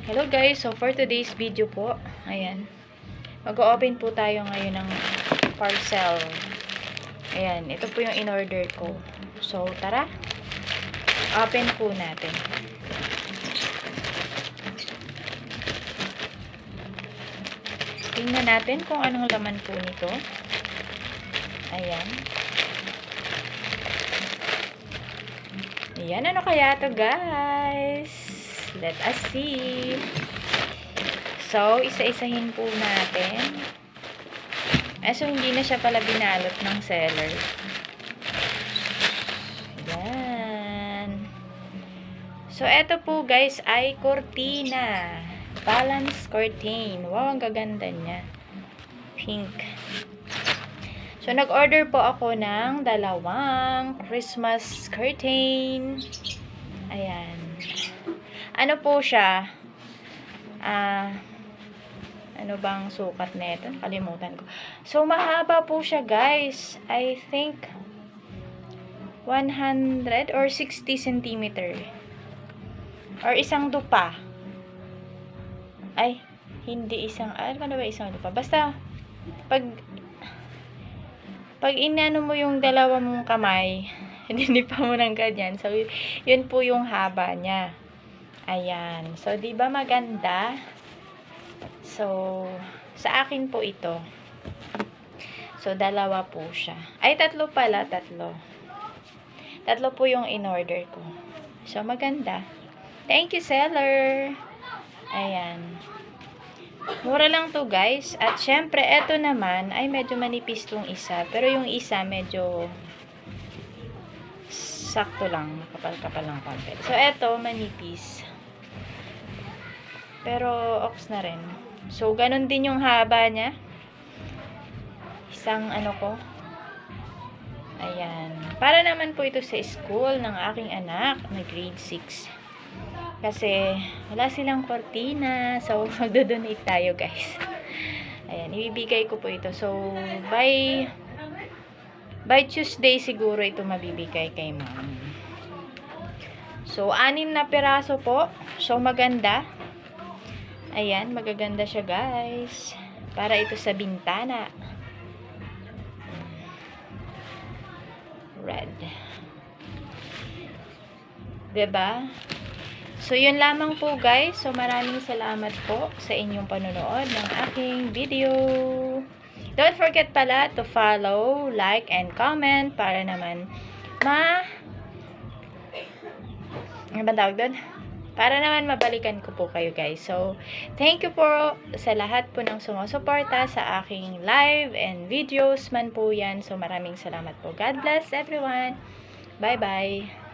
Hello guys, so for today's video po, ayan, mag-o-open po tayo ngayon ng parcel. Ayan, ito po yung in-order ko. So, tara, open po natin. Tingnan natin kung anong laman po nito. Ayan. Ayan, ano kaya to guys? Let us see. So, isa-isahin po natin. So, hindi na siya pala binalot ng seller. Ayan. So, eto po guys ay cortina. Balance curtain. Wow, ang gaganda niya. Pink. So, nag-order po ako ng dalawang Christmas curtain. Ayan. Ano po siya? Ano bang sukat nito? Kalimutan ko. So, mahaba po siya, guys. I think 100 or 60 cm. Or isang dupa. Ay, hindi isang, ano ba isang dupa? Basta, pag inano mo yung dalawa mong kamay, hindi pa mo ng ganyan. So, yun po yung haba niya. Ayan. So, di ba maganda? So, sa akin po ito. So, dalawa po siya. Ay, tatlo pala. Tatlo po yung in-order ko. So, maganda. Thank you, seller. Ayan. Mura lang to guys. At syempre, eto naman ay medyo manipis tong isa. Pero yung isa medyo sakto lang. Kapal-kapal lang konti. So, eto manipis. Pero, ox na rin. So, ganun din yung haba niya. Isang ano ko. Ayan. Para naman po ito sa school ng aking anak na grade 6. Kasi, wala silang kortina. So, magdodonate tayo, guys. Ayan, ibibigay ko po ito. So, by Tuesday siguro ito mabibigay kay ma'am. So, 6 na piraso po. So, maganda. Ayan, magaganda siya, guys. Para ito sa bintana. Red. Diba? So, yun lamang po guys. So, maraming salamat po sa inyong panonood ng aking video. Don't forget pala to follow, like, and comment para naman ano ba tawag doon? Para naman mabalikan ko po kayo guys. So, thank you po sa lahat po ng sumusuporta sa aking live and videos man po yan. So, maraming salamat po. God bless everyone. Bye-bye.